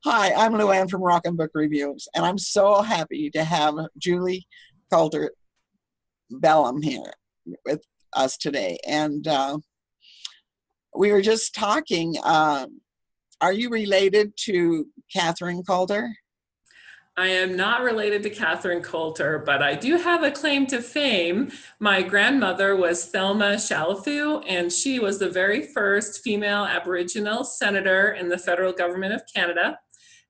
Hi, I'm Luann from Rockin Book Reviews, and I'm so happy to have Julie Coulter Bellon here with us today. And we were just talking. Are you related to Catherine Coulter? I am not related to Catherine Coulter, but I do have a claim to fame. My grandmother was Thelma Chalafu, and she was the very first female Aboriginal senator in the federal government of Canada.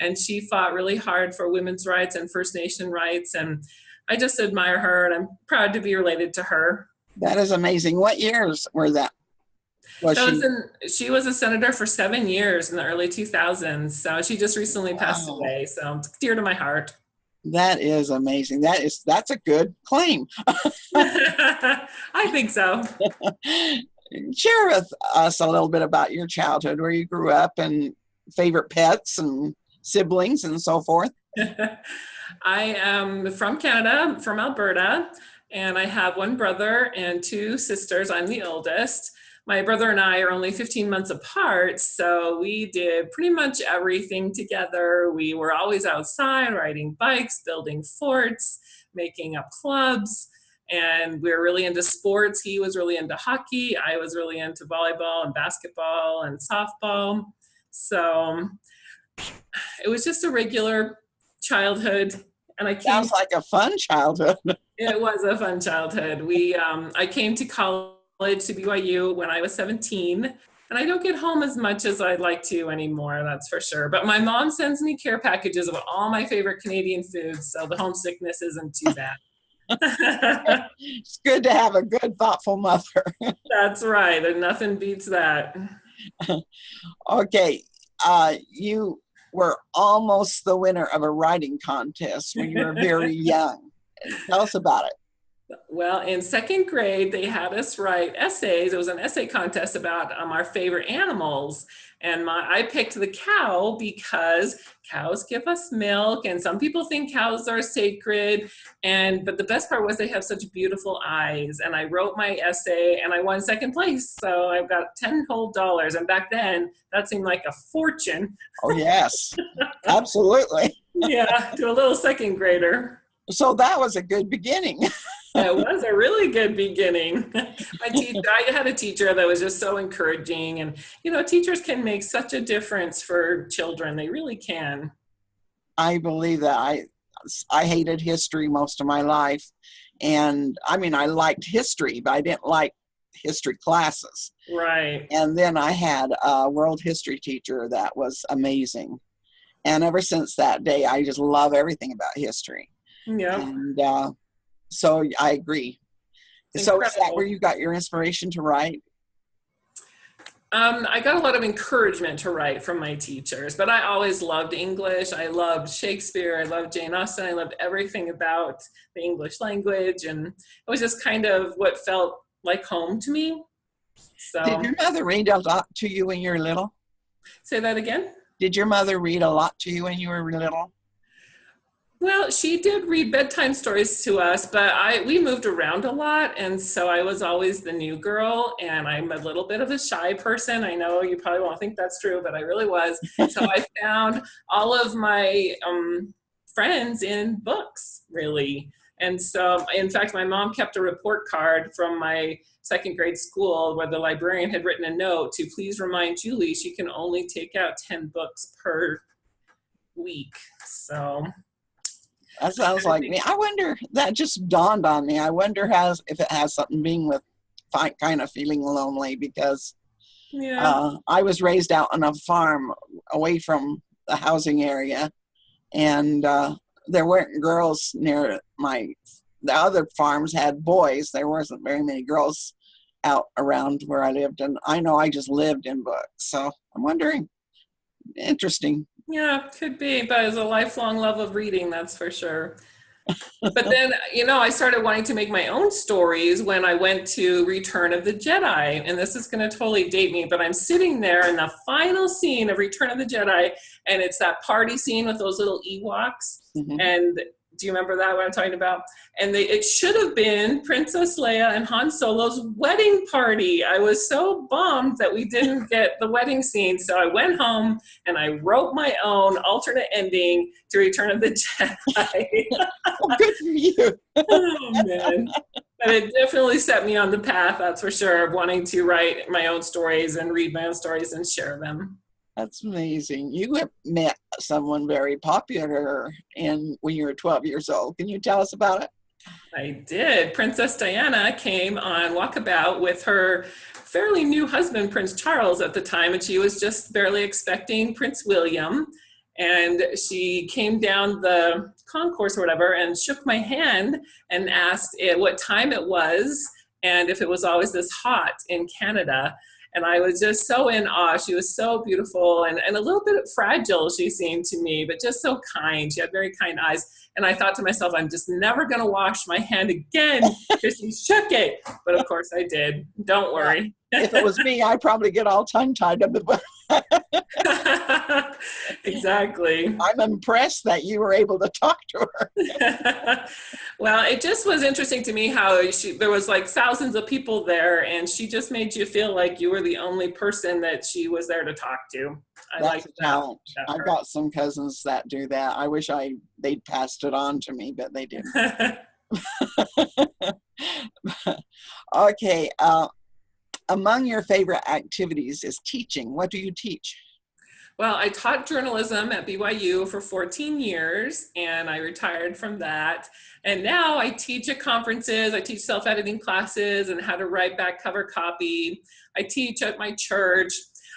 And she fought really hard for women's rights and First Nation rights. And I just admire her, and I'm proud to be related to her. That is amazing. What years were that? Was That was she? she was a senator for 7 years in the early 2000s. So she just recently passed Wow, away. So it's dear to my heart. that is amazing. That's a good claim. I think so. Share with us a little bit about your childhood, where you grew up, and favorite pets and siblings and so forth. I am from Canada, from Alberta, and I have one brother and two sisters. I'm the oldest. My brother and I are only 15 months apart, so we did pretty much everything together. We were always outside riding bikes, building forts, making up clubs, and we were really into sports. He was really into hockey. I was really into volleyball and basketball and softball. So it was just a regular childhood, and Sounds like a fun childhood. it was a fun childhood. I came to college to BYU when I was 17, and I don't get home as much as I'd like to anymore, that's for sure. But my mom sends me care packages of all my favorite Canadian foods, so the homesickness isn't too bad. It's good to have a good, thoughtful mother. That's right, and nothing beats that. Okay, you were almost the winner of a writing contest when you were very young. Tell us about it. Well, in second grade, they had us write essays. It was an essay contest about our favorite animals. And I picked the cow because cows give us milk, and some people think cows are sacred. But the best part was they have such beautiful eyes. And I wrote my essay, and I won second place. So I've got $10 whole. And back then, that seemed like a fortune. Oh, yes, absolutely. Yeah, to a little second grader. So that was a good beginning. It was a really good beginning. I had a teacher that was just so encouraging, and teachers can make such a difference for children. They really can. I believe that. I hated history most of my life. And I mean, I liked history, but I didn't like history classes. Right. And then I had a world history teacher that was amazing. And ever since that day, I just love everything about history. Yeah. And so I agree. So is that where you got your inspiration to write? I got a lot of encouragement to write from my teachers, but I always loved English. I loved Shakespeare. I loved Jane Austen. I loved everything about the English language. And it was just kind of what felt like home to me. So, did your mother read a lot to you when you were little? Say that again? Did your mother read a lot to you when you were little? Well, she did read bedtime stories to us, but we moved around a lot, and so I was always the new girl, and I'm a little bit of a shy person. I know you probably won't think that's true, but I really was. So I found all of my friends in books, really. And so, in fact, my mom kept a report card from my second grade school where the librarian had written a note to please remind Julie she can only take out 10 books per week. So that sounds like me. I wonder, that just dawned on me. I wonder if it has something being with kind of feeling lonely, because I was raised out on a farm away from the housing area, and there weren't girls near the other farms had boys. There wasn't very many girls out around where I lived, and I know I just lived in books. So I'm wondering, interesting. Yeah, could be, but it's a lifelong love of reading, that's for sure. But then, I started wanting to make my own stories when I went to Return of the Jedi. And this is going to totally date me, but I'm sitting there in the final scene of Return of the Jedi, and it's that party scene with those little Ewoks. Mm-hmm. And Do you remember that, what I'm talking about? And it should have been Princess Leia and Han Solo's wedding party. I was so bummed that we didn't get the wedding scene. So I went home and I wrote my own alternate ending to Return of the Jedi. Oh, good for you. Oh, man. But it definitely set me on the path, that's for sure, of wanting to write my own stories and read my own stories and share them. That's amazing. You have met someone very popular when you were 12 years old. Can you tell us about it? I did. Princess Diana came on Walkabout with her fairly new husband, Prince Charles, at the time, and she was just barely expecting Prince William. And she came down the concourse or whatever and shook my hand and asked what time it was and if it was always this hot in Canada. And I was just so in awe. She was so beautiful and a little bit fragile, she seemed to me, but just so kind. She had very kind eyes. And I thought to myself, I'm just never going to wash my hand again because she shook it. But of course I did. Don't worry. If it was me, I'd probably get all tongue-tied up. Exactly. I'm impressed that you were able to talk to her. Well, it just was interesting to me how there was like thousands of people there, and she just made you feel like you were the only person that she was there to talk to. I like that. Talent. I've got some cousins that do that. I wish they'd passed it on to me, but they didn't. Okay. Among your favorite activities is teaching. What do you teach? Well, I taught journalism at BYU for 14 years, and I retired from that. And now I teach at conferences. I teach self-editing classes and how to write back cover copy. I teach at my church.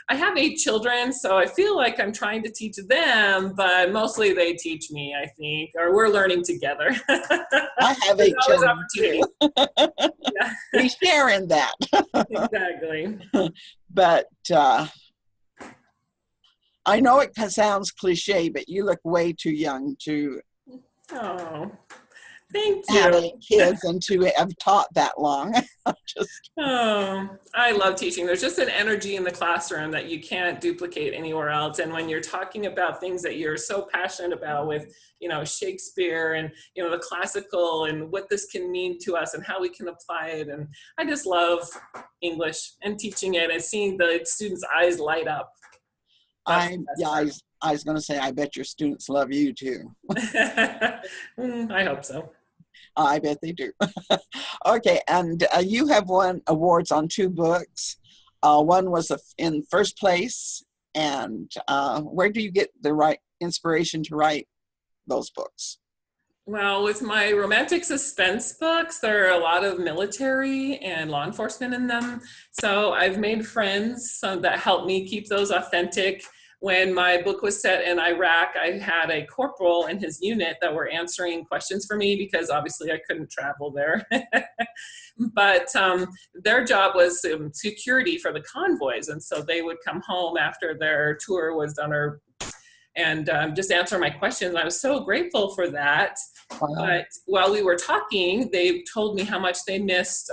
I have 8 children, so I feel like I'm trying to teach them, but mostly they teach me, I think, or we're learning together. I have 8 children too. Yeah. We share in that. Exactly. But I know it sounds cliche, but you look way too young to thank you. Have 8 kids and to have taught that long. I love teaching. There's just an energy in the classroom that you can't duplicate anywhere else. And when you're talking about things that you're so passionate about with, Shakespeare and, the classical and what this can mean to us and how we can apply it. And I just love English and teaching it and seeing the students' eyes light up. I was going to say, I bet your students love you too. I hope so. I bet they do. Okay, and you have won awards on 2 books. One was in first place. And where do you get the right inspiration to write those books? Well, with my romantic suspense books, there are a lot of military and law enforcement in them. So I've made friends that help me keep those authentic. When my book was set in Iraq, I had a corporal in his unit that were answering questions for me because obviously I couldn't travel there. But their job was security for the convoys. And so they would come home after their tour was done and just answer my questions. I was so grateful for that. Wow. But while we were talking, they told me how much they missed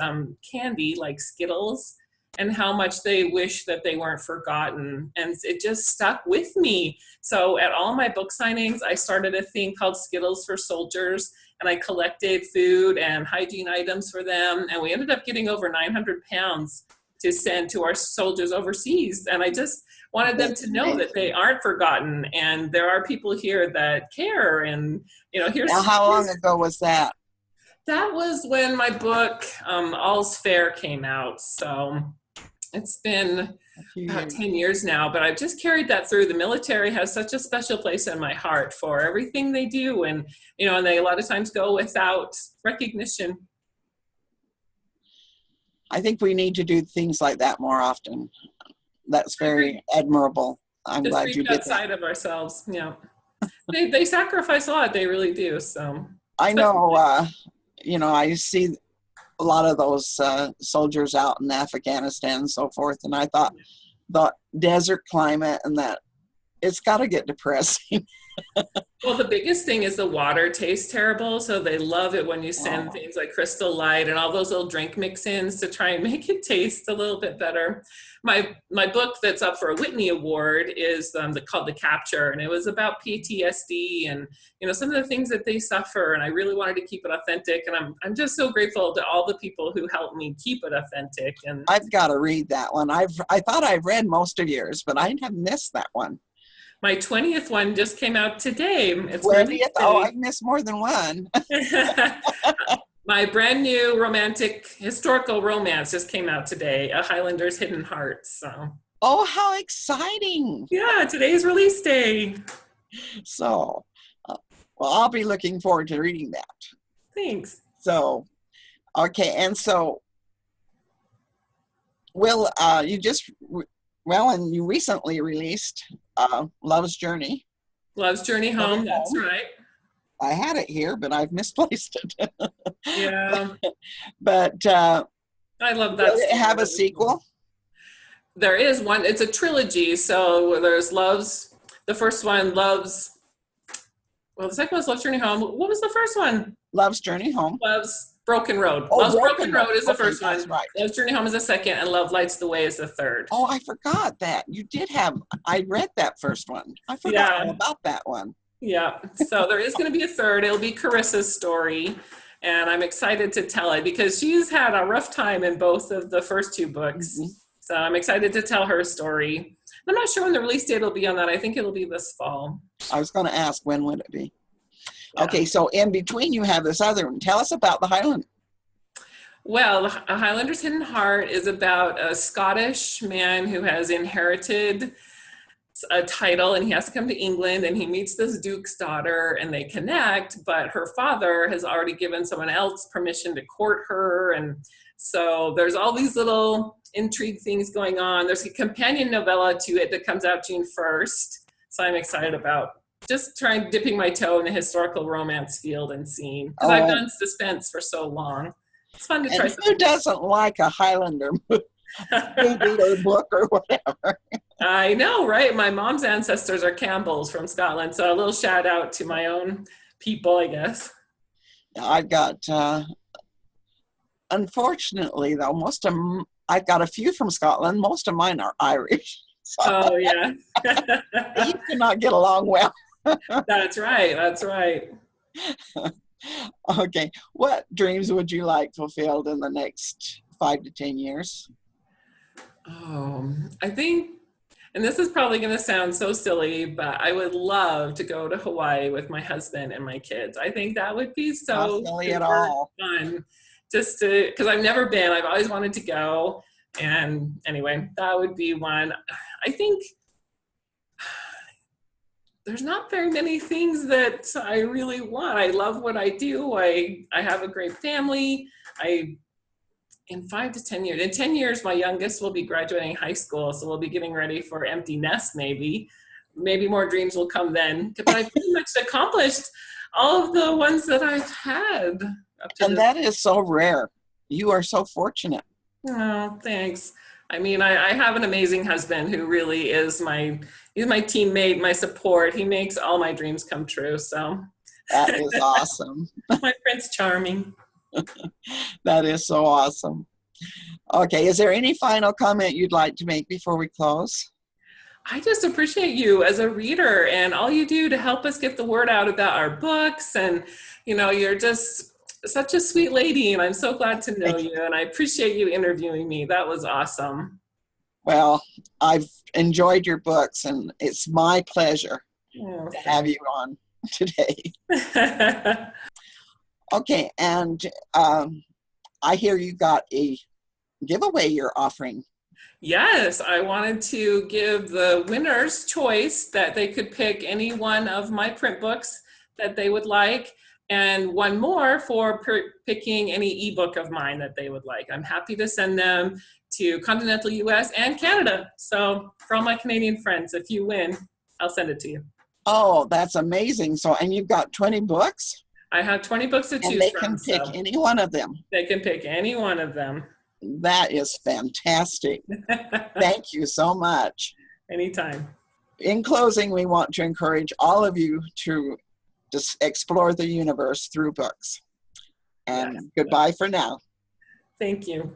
candy like Skittles and how much they wish that they weren't forgotten. And it just stuck with me. So at all my book signings, I started a thing called Skittles for Soldiers, and I collected food and hygiene items for them. And we ended up getting over 900 pounds to send to our soldiers overseas. And I just wanted them to know that they aren't forgotten. And there are people here that care. And, how long ago was that? That was when my book, All's Fair, came out. So it's been about 10 years now, but I've just carried that through. The military has such a special place in my heart for everything they do. And, and they a lot of times go without recognition. I think we need to do things like that more often. That's very admirable. I'm just glad you did outside of ourselves. Yeah. They sacrifice a lot. They really do. So I know, I see a lot of those soldiers out in Afghanistan and so forth. And I thought the desert climate and that it's got to get depressing. Well, the biggest thing is the water tastes terrible, so they love it when you send things like Crystal Light and all those little drink mix-ins to try and make it taste a little bit better. My book that's up for a Whitney Award is called The Capture, and it was about PTSD and some of the things that they suffer, and I really wanted to keep it authentic, and I'm just so grateful to all the people who helped me keep it authentic. And I've got to read that one. I thought I've read most of yours, but I have missed that one. My 20th one just came out today. It's 20th? Oh, I've missed more than one. My brand new romantic historical romance just came out today, A Highlander's Hidden Heart. So. Oh, how exciting. Yeah, today's release day. So, well, I'll be looking forward to reading that. Thanks. So, okay, and so, Will, and you recently released Love's Journey. Love's Journey Home, that's right. I had it here, but I've misplaced it. Yeah. But I love that. Does it have a sequel? There is one. It's a trilogy. So there's the first one, the second one's Love's Journey Home. What was the first one? Love's Journey Home. Love's Broken Road. Oh, Love's Broken Road is the first one. Right. Love's Journey Home is the second, and Love Lights the Way is the third. Oh, I forgot that. You did have, I read that first one. I forgot all about that one. Yeah. So there is going to be a third. It'll be Carissa's story. And I'm excited to tell it because she's had a rough time in both of the first two books. Mm-hmm. So I'm excited to tell her story. I'm not sure when the release date will be on that. I think it'll be this fall. I was going to ask, when would it be? Yeah. Okay, so in between you have this other one. Tell us about the Highland. Well, A Highlander's Hidden Heart is about a Scottish man who has inherited a title, and he has to come to England, and he meets this duke's daughter, and they connect, but her father has already given someone else permission to court her, and so there's all these little intrigue things going on. There's a companion novella to it that comes out June 1st, so I'm excited about just dipping my toe in the historical romance field and seeing, because I've done suspense for so long. It's fun to try something. Who doesn't like a Highlander movie or book or whatever? I know, right? My mom's ancestors are Campbells from Scotland, so a little shout out to my own people, I guess. I've got, unfortunately, though, I've got a few from Scotland. Most of mine are Irish. So oh, yeah. you cannot get along well. That's right. That's right. Okay. What dreams would you like fulfilled in the next 5 to 10 years? Oh, I think, and this is probably going to sound so silly, but I would love to go to Hawaii with my husband and my kids. I think that would be so fun. Just because I've never been. I've always wanted to go. And anyway, that would be one. I think there's not very many things that I really want. I love what I do. I have a great family. In 5 to 10 years, in 10 years, my youngest will be graduating high school. So we'll be getting ready for empty nest, maybe more dreams will come then. But I've pretty much accomplished all of the ones that I've had. And that is so rare. You are so fortunate. Oh, thanks. I mean, I have an amazing husband who really is he's my teammate, my support. He makes all my dreams come true. So that is awesome. My Prince Charming. That is so awesome. Okay, is there any final comment you'd like to make before we close? I just appreciate you as a reader and all you do to help us get the word out about our books. And, you're just such a sweet lady, and I'm so glad to know you, and I appreciate you interviewing me. That was awesome. Well, I've enjoyed your books, and it's my pleasure to have you on today. Okay, and I hear you got a giveaway you're offering. Yes, I wanted to give the winner's choice that they could pick any one of my print books that they would like, and one more for picking any ebook of mine that they would like. I'm happy to send them to continental US and Canada. So for all my Canadian friends, if you win, I'll send it to you. Oh, that's amazing. So, and you've got 20 books? I have 20 books to choose from. And they can pick any one of them. They can pick any one of them. That is fantastic. Thank you so much. Anytime. in closing, we want to encourage all of you to just explore the universe through books. And goodbye for now. Thank you.